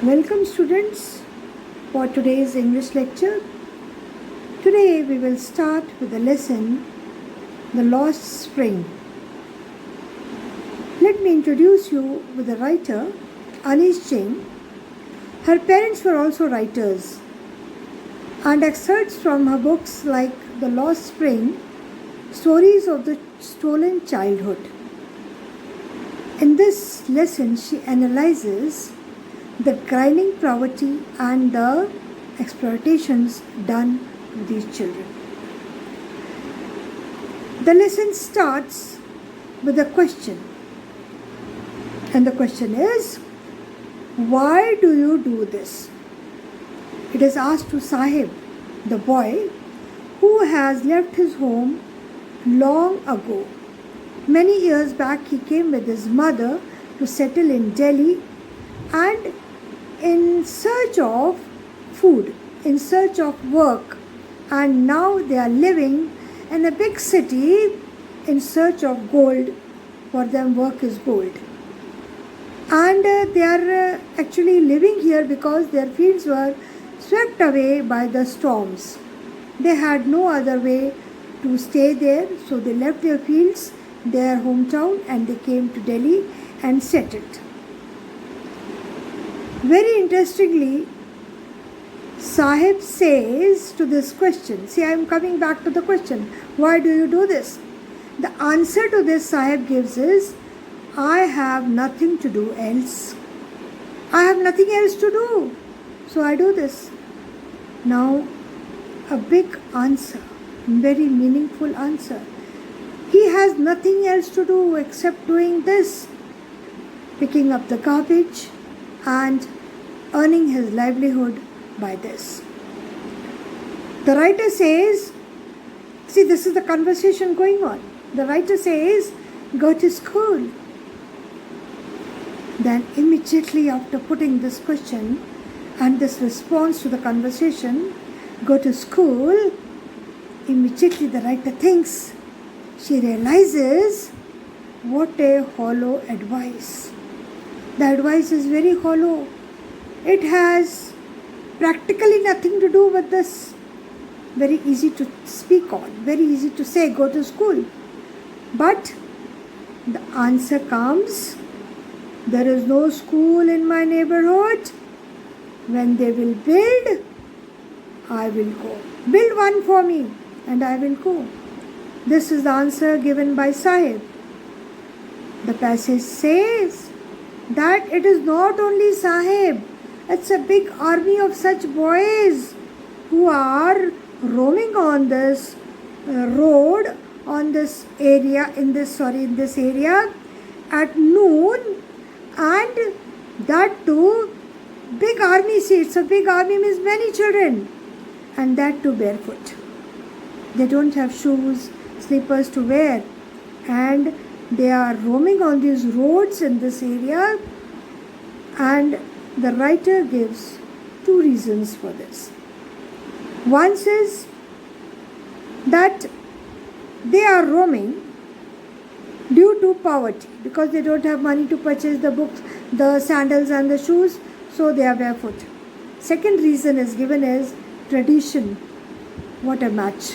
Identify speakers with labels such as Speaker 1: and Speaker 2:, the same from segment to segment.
Speaker 1: Welcome students for today's English lecture. Today we will start with the lesson The Lost Spring. Let me introduce you with the writer Anish Jain. Her parents were also writers, and excerpts from her books like The Lost Spring, Stories of the Stolen Childhood. In this lesson she analyzes the grinding poverty and the exploitations done to these children. The lesson starts with a question, and the question is, why do you do this? It is asked to Sahib, the boy who has left his home long ago. Many years back he came with his mother to settle in Delhi and in search of food, in search of work, and now they are living in a big city in search of gold. For them work is gold, and they are actually living here because their fields were swept away by the storms. They had no other way to stay there, so they left their fields, their hometown, and they came to Delhi and settled. Very interestingly, Sahib says to this question, see, I am coming back to the question, why do you do this? The answer to this Sahib gives is, I have nothing to do else. I have nothing else to do, so I do this. Now, a big answer, very meaningful answer. He has nothing else to do except doing this, picking up the garbage and earning his livelihood by this. The writer says, see, this is the conversation going on. The writer says, go to school. Then immediately after putting this question and this response to the conversation, go to school, immediately the writer thinks, she realizes what a hollow advice. The advice is very hollow. It has practically nothing to do with this. Very easy to speak on, very easy to say, go to school. But the answer comes, there is no school in my neighborhood. When they will build, I will go. Build one for me and I will go. This is the answer given by Sahib. The passage says that it is not only Sahib, it's a big army of such boys who are roaming on this road, on this area, in this area at noon, and that too, big army seats. A big army means many children, and that too barefoot. They don't have shoes, slippers to wear, and they are roaming on these roads in this area, and the writer gives two reasons for this. One says that they are roaming due to poverty because they don't have money to purchase the books, the sandals and the shoes, so they are barefoot. Second reason is given as tradition. What a match.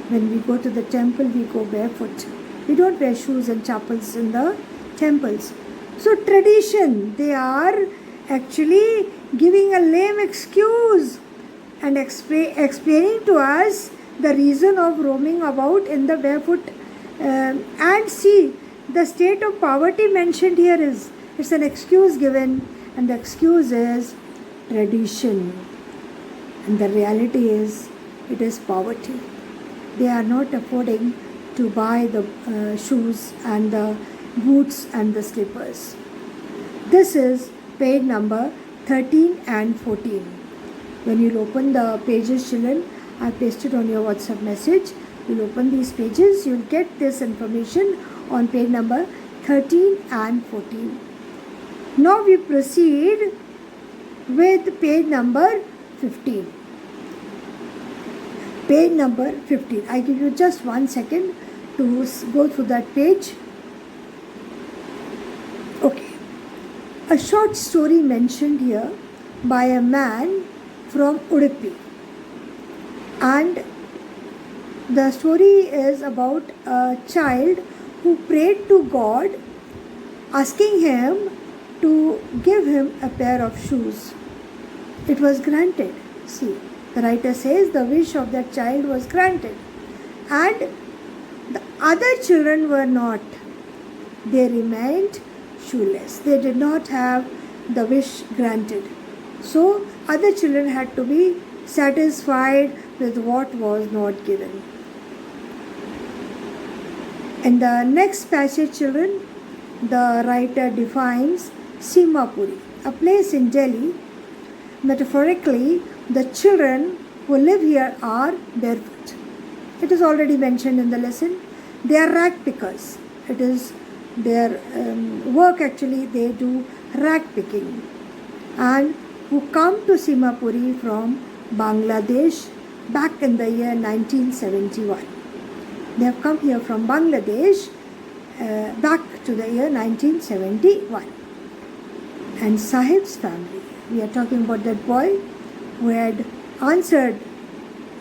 Speaker 1: When we go to the temple, we go barefoot. We don't wear shoes and chappals in the temples. So tradition, they are actually giving a lame excuse and explaining to us the reason of roaming about in the barefoot. And see, the state of poverty mentioned here is, it's an excuse given, and the excuse is tradition. And the reality is, it is poverty. They are not affording to buy the shoes and the boots and the slippers. This is page number 13 and 14. When you open the pages, children, I pasted on your WhatsApp message. You'll open these pages, you'll get this information on page number 13 and 14. Now we proceed with page number 15. Page number 15. I give you just 1 second to go through that page. Okay. a short story mentioned here by a man from Udupi. And the story is about a child who prayed to God, asking him to give him a pair of shoes. It was granted. See, the writer says the wish of that child was granted. And the other children were not. They remained shoeless. They did not have the wish granted. So, other children had to be satisfied with what was not given. In the next passage, children, the writer defines Simapuri, a place in Delhi. Metaphorically, the children who live here are barefoot. It is already mentioned in the lesson. They are rag pickers. It is their work actually, they do rag picking. And who come to Simapuri from Bangladesh back in the year 1971. They have come here from Bangladesh back to the year 1971. And Sahib's family, we are talking about that boy who had answered,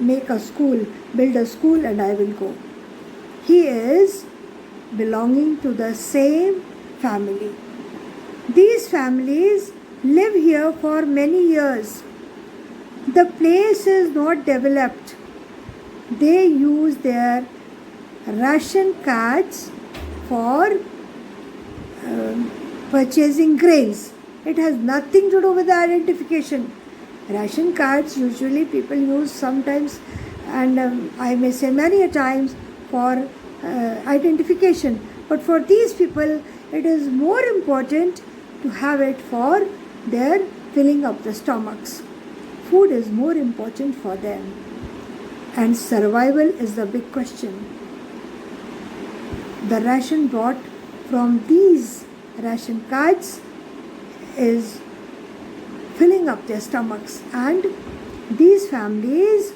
Speaker 1: make a school, build a school and I will go. He is belonging to the same family. These families live here for many years. The place is not developed. They use their ration cards for purchasing grains. It has nothing to do with the identification. Ration cards usually people use sometimes, and I may say many a times, for identification. But for these people, it is more important to have it for their filling up the stomachs. Food is more important for them. And survival is the big question. The ration brought from these ration cards is filling up their stomachs, and these families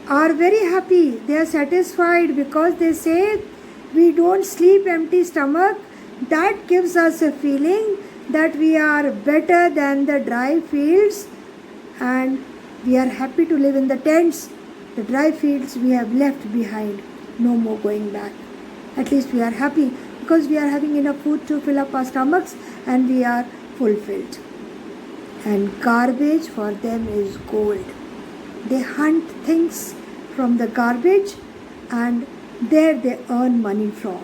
Speaker 1: are very happy. They are satisfied because they say, we don't sleep empty stomach. That gives us a feeling that we are better than the dry fields, and we are happy to live in the tents. The dry fields we have left behind, no more going back. At least we are happy because we are having enough food to fill up our stomachs and we are fulfilled. And garbage for them is gold. They hunt things from the garbage and there they earn money from.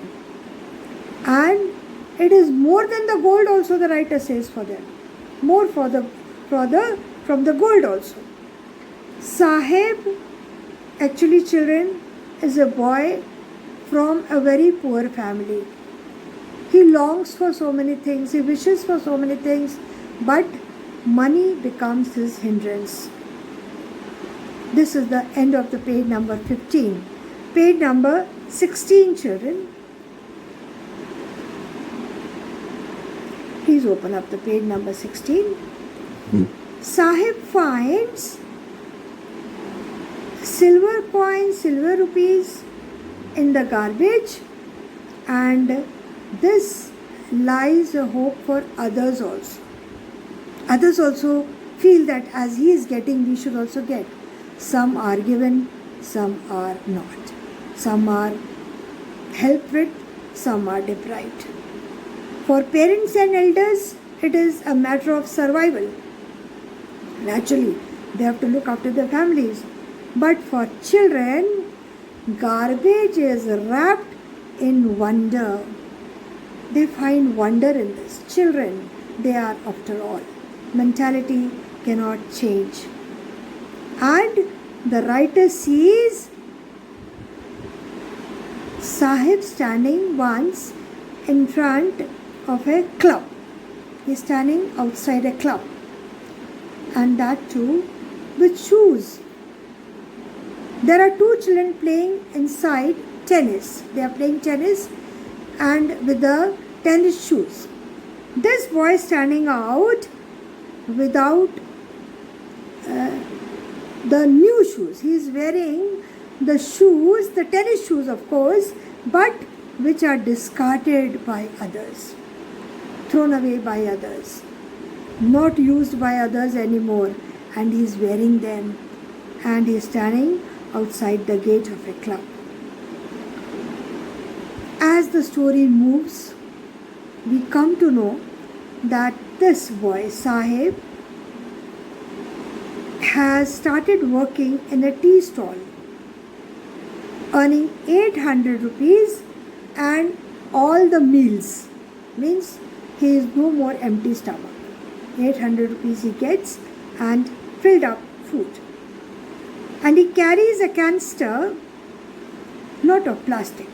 Speaker 1: And it is more than the gold also, the writer says, for them. More from the gold also. Sahib, actually children, is a boy from a very poor family. He longs for so many things, he wishes for so many things, but money becomes his hindrance. This is the end of the page number 15. Page number 16, children. Please open up the page number 16. Sahib finds silver coins, silver rupees in the garbage, and this lies a hope for others also. Others also feel that as he is getting, we should also get. Some are given, some are not. Some are helped with, some are deprived. For parents and elders, it is a matter of survival. Naturally, they have to look after their families. But for children, garbage is wrapped in wonder. They find wonder in this. Children, they are after all. Mentality cannot change. And the writer sees Sahib standing once in front of a club. He is standing outside a club. And that too with shoes. There are two children playing inside tennis. They are playing tennis and with the tennis shoes. This boy is standing out without the new shoes. He is wearing the shoes, the tennis shoes of course, but which are discarded by others. thrown away by others, not used by others anymore, and he is wearing them, and he is standing outside the gate of a club. As the story moves, we come to know that this boy, Sahib, has started working in a tea stall, earning 800 rupees and all the meals. Means he is no more empty stomach. 800 rupees he gets and filled up food. And he carries a canister, not of plastic.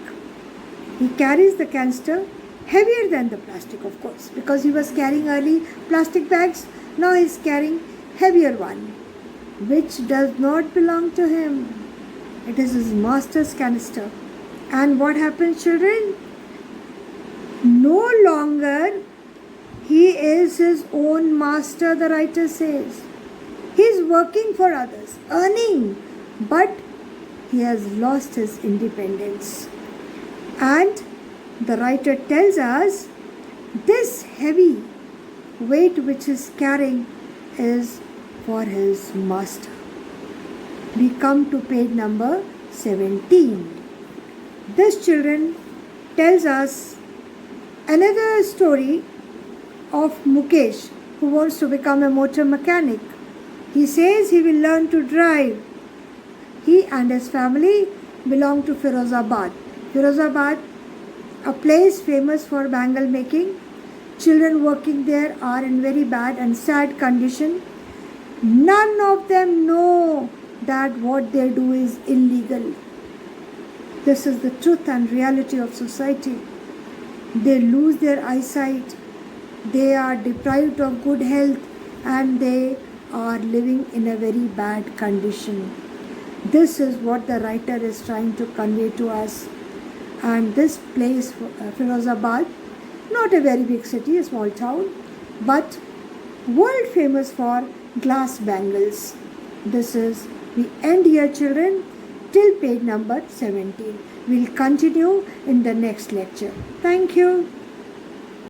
Speaker 1: He carries the canister heavier than the plastic, of course, because he was carrying early plastic bags. Now he is carrying heavier one, which does not belong to him. It is his master's canister. And what happens, children? No longer he is his own master, the writer says. He is working for others, earning, but he has lost his independence. And the writer tells us this heavy weight which he is carrying is for his master. We come to page number 17. This, children, tells us another story of Mukesh, who wants to become a motor mechanic. He says he will learn to drive. He and his family belong to Firozabad. Firozabad, a place famous for bangle making. Children working there are in very bad and sad condition. None of them know that what they do is illegal. This is the truth and reality of society. They lose their eyesight, they are deprived of good health, and they are living in a very bad condition. This is what the writer is trying to convey to us. And this place, Firozabad, not a very big city, a small town, but world famous for glass bangles. This is, we end here, children, till page number 17. We'll continue in the next lecture. Thank you.